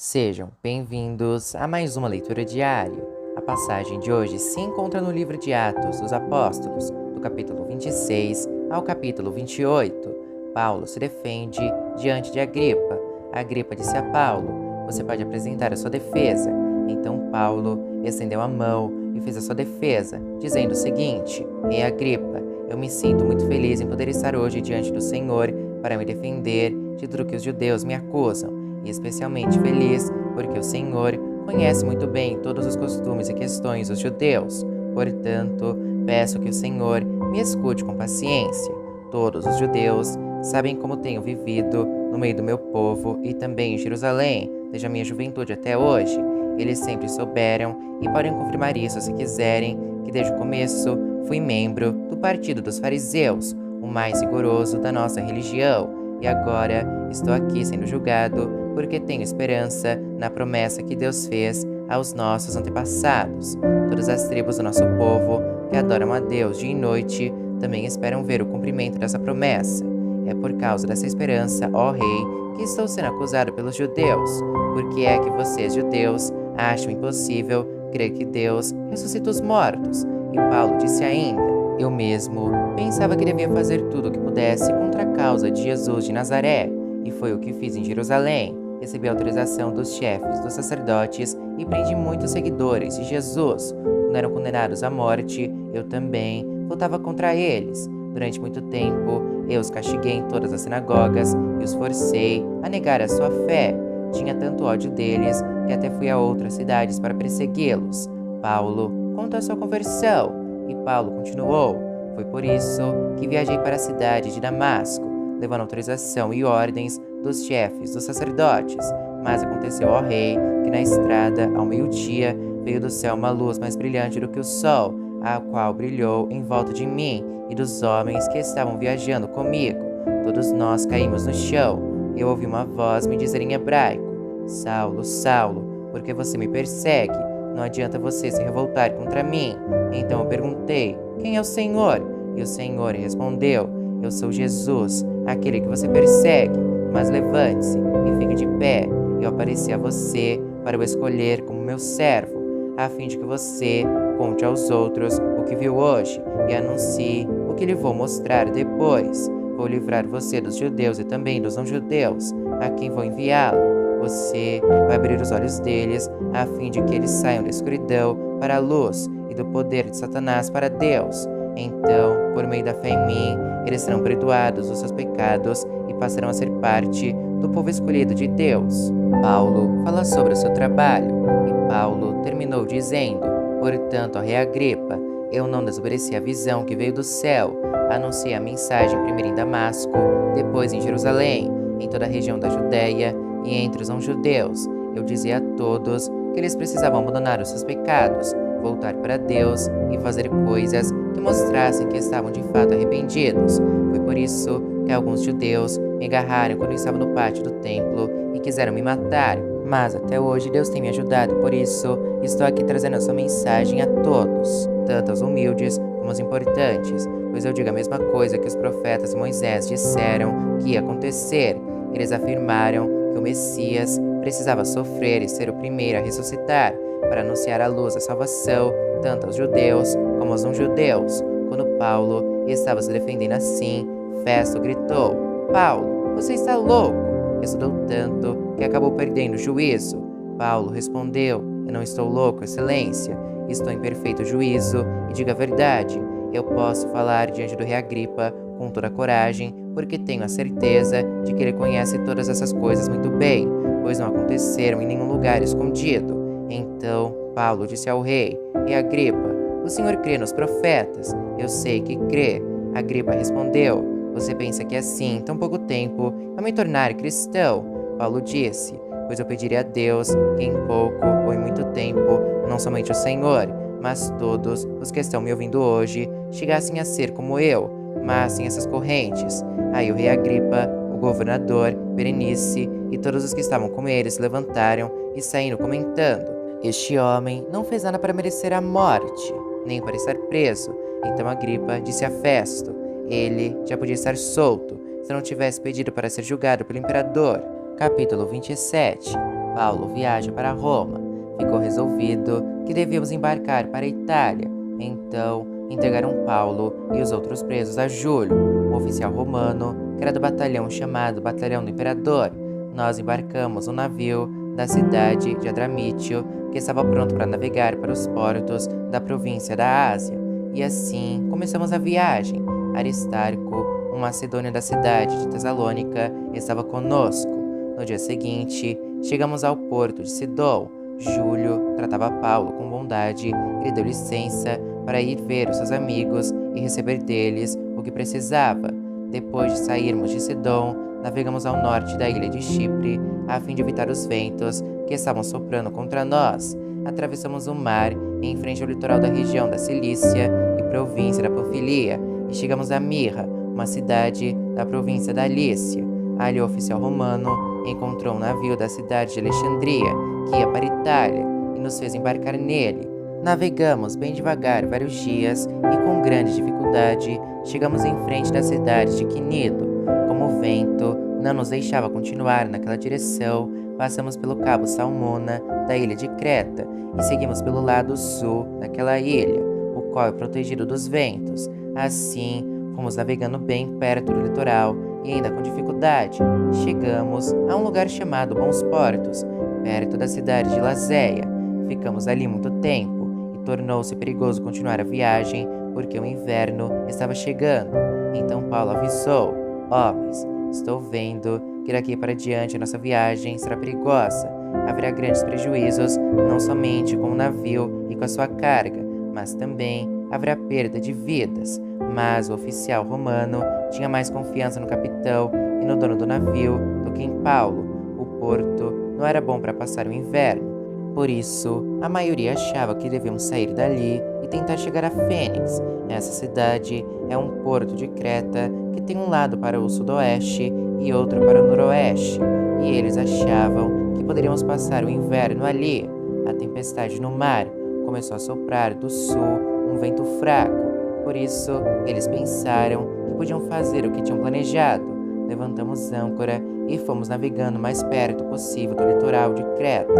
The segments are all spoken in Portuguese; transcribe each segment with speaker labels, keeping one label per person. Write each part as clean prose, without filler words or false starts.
Speaker 1: Sejam bem-vindos a mais uma leitura diária. A passagem de hoje se encontra no livro de Atos dos Apóstolos, do capítulo 26 ao capítulo 28. Paulo se defende diante de Agripa. Agripa disse a Paulo: "Você pode apresentar a sua defesa." Então Paulo estendeu a mão e fez a sua defesa, dizendo o seguinte: "Rei Agripa, eu me sinto muito feliz em poder estar hoje diante do Senhor para me defender de tudo que os judeus me acusam. E especialmente feliz porque o Senhor conhece muito bem todos os costumes e questões dos judeus. Portanto, peço que o Senhor me escute com paciência. Todos os judeus sabem como tenho vivido no meio do meu povo e também em Jerusalém, desde a minha juventude até hoje. Eles sempre souberam e podem confirmar isso se quiserem, que desde o começo fui membro do partido dos fariseus, o mais rigoroso da nossa religião, e agora estou aqui sendo julgado porque tenho esperança na promessa que Deus fez aos nossos antepassados. Todas as tribos do nosso povo, que adoram a Deus dia e noite, também esperam ver o cumprimento dessa promessa. É por causa dessa esperança, ó Rei, que estou sendo acusado pelos judeus. Por que é que vocês, judeus, acham impossível crer que Deus ressuscita os mortos?" E Paulo disse ainda: "Eu mesmo pensava que devia fazer tudo o que pudesse contra a causa de Jesus de Nazaré, e foi o que fiz em Jerusalém. Recebi autorização dos chefes dos sacerdotes e prendi muitos seguidores de Jesus. Quando eram condenados à morte, eu também votava contra eles. Durante muito tempo, eu os castiguei em todas as sinagogas e os forcei a negar a sua fé. Tinha tanto ódio deles que até fui a outras cidades para persegui-los." Paulo contou a sua conversão, e Paulo continuou: "Foi por isso que viajei para a cidade de Damasco, levando autorização e ordens dos chefes dos sacerdotes. Mas aconteceu, ó Rei, que na estrada, ao meio-dia, veio do céu uma luz mais brilhante do que o sol, a qual brilhou em volta de mim e dos homens que estavam viajando comigo. Todos nós caímos no chão. Eu ouvi uma voz me dizer em hebraico: 'Saulo, Saulo, por que você me persegue? Não adianta você se revoltar contra mim.' Então eu perguntei: 'Quem é o Senhor?' E o Senhor respondeu: 'Eu sou Jesus, aquele que você persegue. Mas levante-se e fique de pé. Eu apareci a você para o escolher como meu servo, a fim de que você conte aos outros o que viu hoje e anuncie o que lhe vou mostrar depois. Vou livrar você dos judeus e também dos não-judeus, a quem vou enviá-lo. Você vai abrir os olhos deles, a fim de que eles saiam da escuridão para a luz e do poder de Satanás para Deus. Então, por meio da fé em mim, eles serão perdoados os seus pecados e passarão a ser parte do povo escolhido de Deus." Paulo fala sobre o seu trabalho, e Paulo terminou dizendo: "Portanto, ó Rei Agripa, eu não desobedeci a visão que veio do céu. Anunciei a mensagem primeiro em Damasco, depois em Jerusalém, em toda a região da Judéia e entre os não-judeus. Eu dizia a todos que eles precisavam abandonar os seus pecados, voltar para Deus e fazer coisas que mostrassem que estavam de fato arrependidos. Foi por isso que alguns judeus me agarraram quando eu estava no pátio do templo e quiseram me matar. Mas até hoje Deus tem me ajudado, por isso estou aqui trazendo essa mensagem a todos, tanto aos humildes como aos importantes, pois eu digo a mesma coisa que os profetas e Moisés disseram que ia acontecer. Eles afirmaram que o Messias precisava sofrer e ser o primeiro a ressuscitar, para anunciar a luz da salvação, tanto aos judeus como aos não-judeus." Quando Paulo estava se defendendo assim, Festo gritou: "Paulo, você está louco!" Estudou tanto que acabou perdendo o juízo. Paulo respondeu: "Eu não estou louco, excelência. Estou em perfeito juízo e digo a verdade. Eu posso falar diante do rei Agripa com toda a coragem, porque tenho a certeza de que ele conhece todas essas coisas muito bem, pois não aconteceram em nenhum lugar escondido." Então Paulo disse ao rei: "Rei Agripa, o senhor crê nos profetas?" "Eu sei que crê." Agripa respondeu: "Você pensa que assim, em tão pouco tempo, vai me tornar cristão?" Paulo disse: "Pois eu pediria a Deus que em pouco ou em muito tempo, não somente o Senhor, mas todos os que estão me ouvindo hoje, chegassem a ser como eu, mas sem essas correntes." Aí o rei Agripa, o governador, Berenice e todos os que estavam com ele se levantaram e saíram comentando: "Este homem não fez nada para merecer a morte, nem para estar preso." Então Agripa disse a Festo: "Ele já podia estar solto, se não tivesse pedido para ser julgado pelo imperador." Capítulo 27. Paulo viaja para Roma. Ficou resolvido que devíamos embarcar para a Itália. Então, entregaram Paulo e os outros presos a Júlio, um oficial romano que era do batalhão chamado Batalhão do Imperador. Nós embarcamos um navio da cidade de Adramítio, que estava pronto para navegar para os portos da província da Ásia. E assim começamos a viagem. Aristarco, um macedônio da cidade de Tessalônica, estava conosco. No dia seguinte, chegamos ao porto de Sidon. Júlio tratava Paulo com bondade e lhe deu licença para ir ver os seus amigos e receber deles o que precisava. Depois de sairmos de Sidon, navegamos ao norte da ilha de Chipre, a fim de evitar os ventos que estavam soprando contra nós. Atravessamos o mar em frente ao litoral da região da Cilícia e província da Panfilia, e chegamos a Mirra, uma cidade da província da Lícia. Ali o oficial romano encontrou um navio da cidade de Alexandria, que ia para a Itália, e nos fez embarcar nele. Navegamos bem devagar vários dias e com grande dificuldade chegamos em frente da cidade de Quinido. Como o vento não nos deixava continuar naquela direção, passamos pelo Cabo Salmona da ilha de Creta e seguimos pelo lado sul daquela ilha, o qual é protegido dos ventos. Assim, fomos navegando bem perto do litoral e ainda com dificuldade. Chegamos a um lugar chamado Bons Portos, perto da cidade de Lazéia. Ficamos ali muito tempo e tornou-se perigoso continuar a viagem porque o inverno estava chegando. Então Paulo avisou: homens, estou vendo que daqui para diante a nossa viagem será perigosa. Haverá grandes prejuízos, não somente com o navio e com a sua carga, mas também haverá perda de vidas. Mas o oficial romano tinha mais confiança no capitão e no dono do navio do que em Paulo. O porto não era bom para passar o inverno. Por isso, a maioria achava que devíamos sair dali e tentar chegar a Fênix. Essa cidade é um porto de Creta que tem um lado para o sudoeste e outro para o noroeste, e eles achavam que poderíamos passar o inverno ali. A tempestade no mar começou a soprar do sul um vento fraco, por isso eles pensaram que podiam fazer o que tinham planejado. Levantamos âncora e fomos navegando o mais perto possível do litoral de Creta,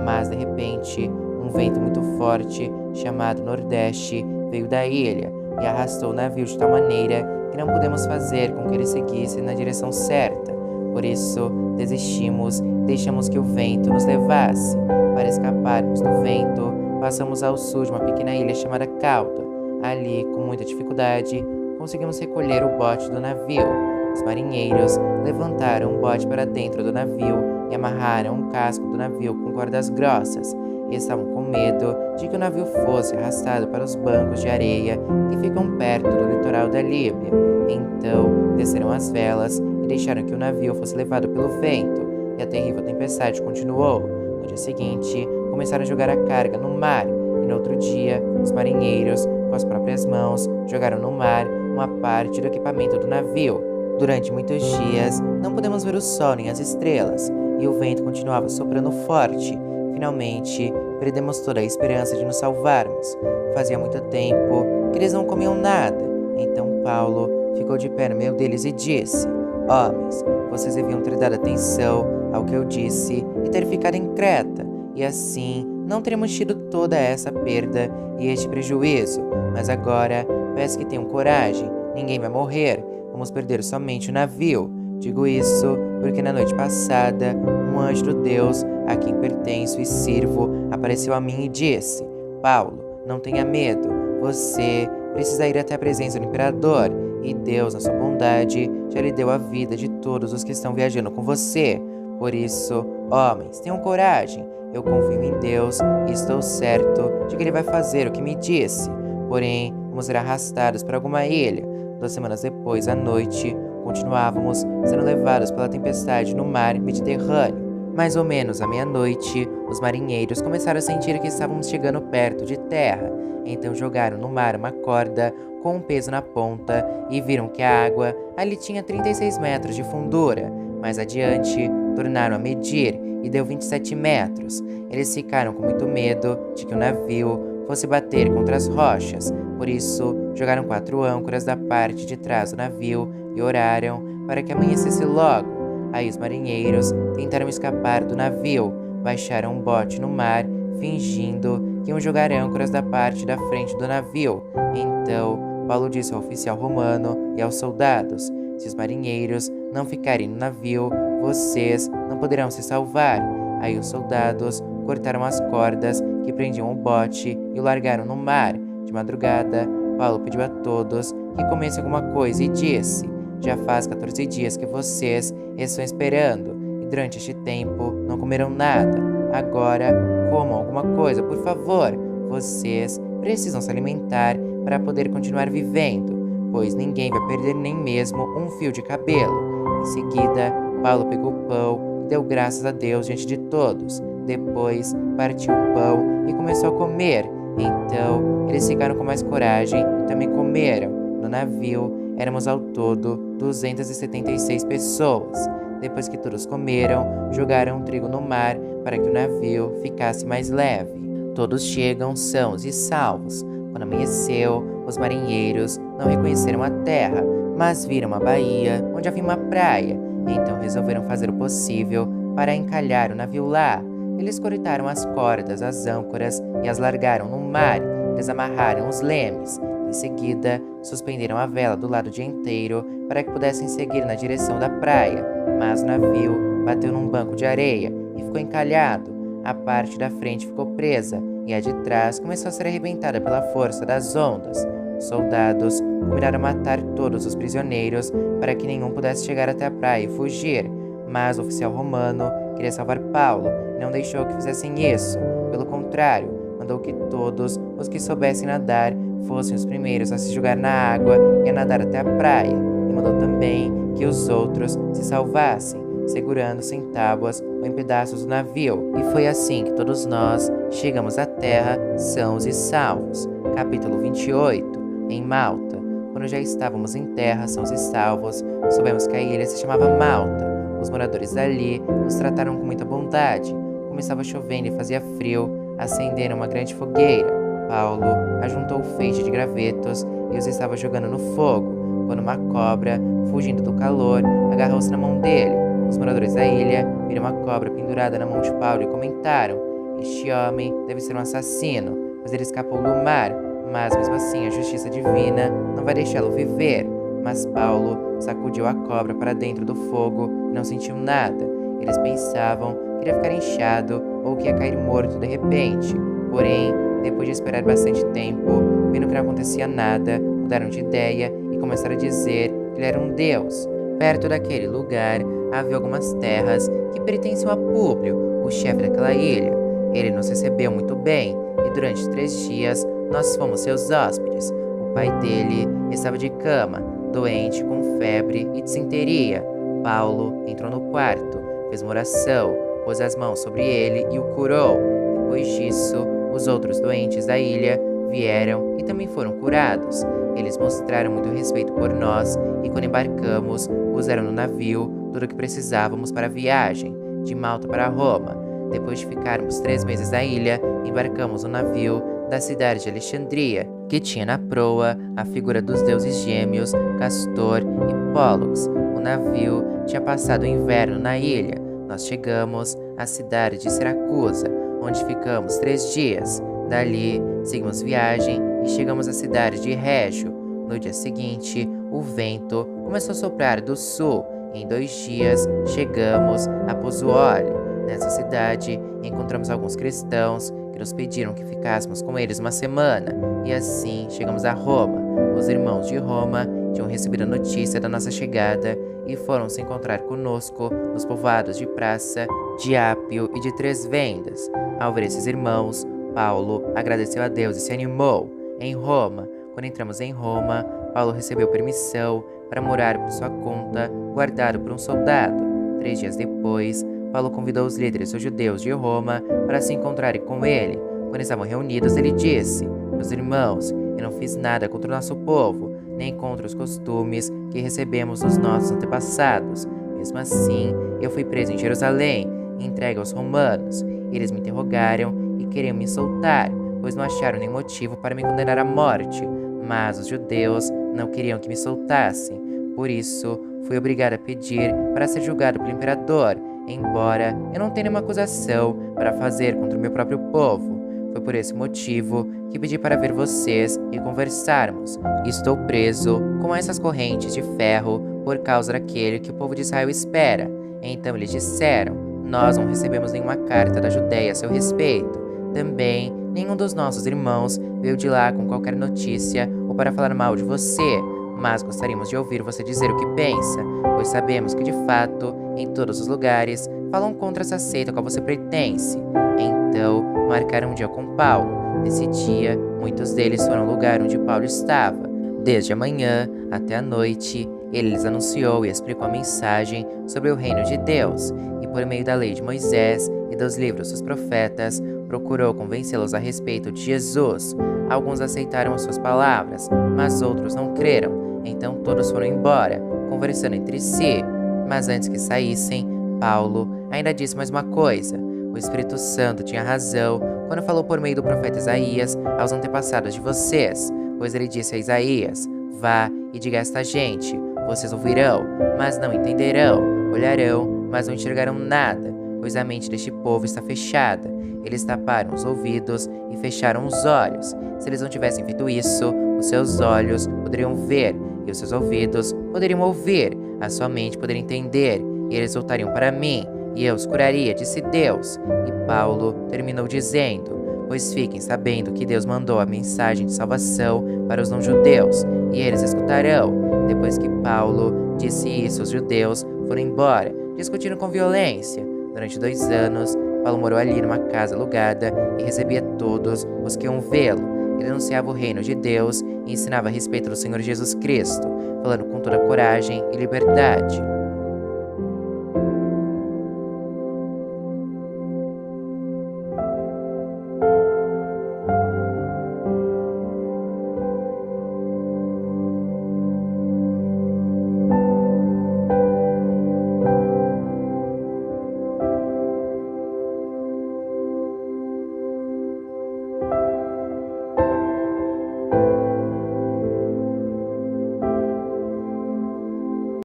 Speaker 1: mas de repente um vento muito forte, chamado Nordeste, veio da ilha e arrastou o navio de tal maneira que não pudemos fazer com que ele seguisse na direção certa. Por isso, desistimos e deixamos que o vento nos levasse. Para escaparmos do vento, passamos ao sul de uma pequena ilha chamada Cauda. Ali, com muita dificuldade, conseguimos recolher o bote do navio. Os marinheiros levantaram o bote para dentro do navio e amarraram o casco do navio com cordas grossas. E estavam com medo de que o navio fosse arrastado para os bancos de areia que ficam perto do litoral da Líbia. Então, desceram as velas e deixaram que o navio fosse levado pelo vento, e a terrível tempestade continuou. No dia seguinte, começaram a jogar a carga no mar, e no outro dia, os marinheiros, com as próprias mãos, jogaram no mar uma parte do equipamento do navio. Durante muitos dias, não pudemos ver o sol nem as estrelas, e o vento continuava soprando forte. Finalmente, perdemos toda a esperança de nos salvarmos. Fazia muito tempo que eles não comiam nada. Então Paulo ficou de pé no meio deles e disse: homens, vocês deviam ter dado atenção ao que eu disse e ter ficado em Creta, e assim não teríamos tido toda essa perda e este prejuízo. Mas agora peço que tenham coragem, ninguém vai morrer, vamos perder somente o navio. Digo isso porque na noite passada, um anjo do Deus a quem pertenço e sirvo apareceu a mim e disse: Paulo, não tenha medo, você precisa ir até a presença do imperador, e Deus, na sua bondade, já lhe deu a vida de todos os que estão viajando com você. Por isso, homens, tenham coragem, eu confio em Deus e estou certo de que Ele vai fazer o que me disse. Porém, vamos ser arrastados para alguma ilha. 2 semanas depois, à noite, continuávamos sendo levados pela tempestade no mar Mediterrâneo. Mais ou menos à meia-noite, os marinheiros começaram a sentir que estávamos chegando perto de terra. Então jogaram no mar uma corda com um peso na ponta e viram que a água ali tinha 36 metros de fundura. Mais adiante, tornaram a medir e deu 27 metros. Eles ficaram com muito medo de que o navio fosse bater contra as rochas. Por isso, jogaram 4 âncoras da parte de trás do navio e oraram para que amanhecesse logo. Aí os marinheiros tentaram escapar do navio, baixaram um bote no mar, fingindo que iam jogar âncoras da parte da frente do navio. Então, Paulo disse ao oficial romano e aos soldados: se os marinheiros não ficarem no navio, vocês não poderão se salvar. Aí os soldados cortaram as cordas que prendiam o bote e o largaram no mar. De madrugada, Paulo pediu a todos que comessem alguma coisa e disse: já faz 14 dias que vocês estão esperando, e durante este tempo não comeram nada. Agora, comam alguma coisa, por favor. Vocês precisam se alimentar para poder continuar vivendo, pois ninguém vai perder nem mesmo um fio de cabelo. Em seguida, Paulo pegou o pão e deu graças a Deus diante de todos. Depois, partiu o pão e começou a comer. Então, eles ficaram com mais coragem e também comeram. No navio, éramos ao todo 276 pessoas. Depois que todos comeram, jogaram trigo no mar para que o navio ficasse mais leve. Todos chegam sãos e salvos. Quando amanheceu, os marinheiros não reconheceram a terra, mas viram uma baía onde havia uma praia. Então resolveram fazer o possível para encalhar o navio lá. Eles cortaram as cordas, as âncoras e as largaram no mar. Desamarraram os lemes. Em seguida, suspenderam a vela do lado dianteiro para que pudessem seguir na direção da praia. Mas o navio bateu num banco de areia e ficou encalhado. A parte da frente ficou presa e a de trás começou a ser arrebentada pela força das ondas. Os soldados combinaram matar todos os prisioneiros para que nenhum pudesse chegar até a praia e fugir. Mas o oficial romano queria salvar Paulo e não deixou que fizessem isso. Pelo contrário, mandou que todos os que soubessem nadar fossem os primeiros a se jogar na água e a nadar até a praia. E mandou também que os outros se salvassem, segurando-se em tábuas ou em pedaços do navio. E foi assim que todos nós chegamos à terra sãos e salvos. Capítulo 28. Em Malta. Quando já estávamos em terra sãos e salvos, soubemos que a ilha se chamava Malta. Os moradores dali nos trataram com muita bondade. Como estava chovendo e fazia frio, acenderam uma grande fogueira. Paulo ajuntou o feixe de gravetos e os estava jogando no fogo, quando uma cobra, fugindo do calor, agarrou-se na mão dele. Os moradores da ilha viram uma cobra pendurada na mão de Paulo e comentaram: este homem deve ser um assassino, pois ele escapou do mar, mas mesmo assim a justiça divina não vai deixá-lo viver. Mas Paulo sacudiu a cobra para dentro do fogo e não sentiu nada. Eles pensavam que iria ficar inchado ou que ia cair morto de repente. Porém, depois de esperar bastante tempo, vendo que não acontecia nada, mudaram de ideia e começaram a dizer que ele era um deus. Perto daquele lugar, havia algumas terras que pertenciam a Públio, o chefe daquela ilha. Ele nos recebeu muito bem e durante 3 dias nós fomos seus hóspedes. O pai dele estava de cama, doente com febre e disenteria. Paulo entrou no quarto, fez uma oração, pôs as mãos sobre ele e o curou. Depois disso, os outros doentes da ilha vieram e também foram curados. Eles mostraram muito respeito por nós e quando embarcamos, puseram no navio tudo o que precisávamos para a viagem, de Malta para Roma. Depois de ficarmos 3 meses na ilha, embarcamos no navio da cidade de Alexandria, que tinha na proa a figura dos deuses gêmeos Castor e Pólux. O navio tinha passado o inverno na ilha. Nós chegamos à cidade de Siracusa, onde ficamos 3 dias. Dali, seguimos viagem e chegamos à cidade de Régio. No dia seguinte, o vento começou a soprar do sul. Em 2 dias, chegamos a Pozzuoli. Nessa cidade, encontramos alguns cristãos que nos pediram que ficássemos com eles uma semana. E assim, chegamos a Roma. Os irmãos de Roma tinham recebido a notícia da nossa chegada e foram se encontrar conosco nos povoados de Praça, de Ápio e de Três Vendas. Ao ver esses irmãos, Paulo agradeceu a Deus e se animou. Em Roma, quando entramos em Roma, Paulo recebeu permissão para morar por sua conta, guardado por um soldado. 3 dias depois, Paulo convidou os líderes judeus de Roma para se encontrarem com ele. Quando estavam reunidos, ele disse: meus irmãos, eu não fiz nada contra o nosso povo, nem contra os costumes que recebemos dos nossos antepassados. Mesmo assim, eu fui preso em Jerusalém e entregue aos romanos. Eles me interrogaram e queriam me soltar, pois não acharam nenhum motivo para me condenar à morte. Mas os judeus não queriam que me soltassem. Por isso, fui obrigado a pedir para ser julgado pelo imperador. embora eu não tenha nenhuma acusação para fazer contra o meu próprio povo. Foi por esse motivo que pedi para ver vocês e conversarmos. Estou preso com essas correntes de ferro por causa daquele que o povo de Israel espera. Então eles disseram: nós não recebemos nenhuma carta da Judéia a seu respeito. Também nenhum dos nossos irmãos veio de lá com qualquer notícia ou para falar mal de você. Mas gostaríamos de ouvir você dizer o que pensa, pois sabemos que de fato, em todos os lugares, falam contra essa seita a qual você pertence. Então, marcaram um dia com Paulo. Nesse dia, muitos deles foram ao lugar onde Paulo estava. Desde a manhã até a noite, ele lhes anunciou e explicou a mensagem sobre o reino de Deus, e por meio da lei de Moisés e dos livros dos profetas, procurou convencê-los a respeito de Jesus. Alguns aceitaram as suas palavras, mas outros não creram. Então todos foram embora, conversando entre si. Mas antes que saíssem, Paulo ainda disse mais uma coisa. O Espírito Santo tinha razão quando falou por meio do profeta Isaías aos antepassados de vocês, pois ele disse a Isaías: vá e diga a esta gente: vocês ouvirão, mas não entenderão, olharão, mas não enxergarão nada, pois a mente deste povo está fechada. Eles taparam os ouvidos e fecharam os olhos. Se eles não tivessem feito isso, os seus olhos poderiam ver e os seus ouvidos poderiam ouvir, a sua mente poderia entender, e eles voltariam para mim, e eu os curaria, disse Deus. E Paulo terminou dizendo: pois fiquem sabendo que Deus mandou a mensagem de salvação para os não-judeus, e eles escutarão. Depois que Paulo disse isso, os judeus foram embora, discutindo com violência. Durante 2 anos, Paulo morou ali numa casa alugada e recebia todos os que iam vê-lo. Ele anunciava o reino de Deus e ensinava a respeito do Senhor Jesus Cristo, falando com toda coragem e liberdade.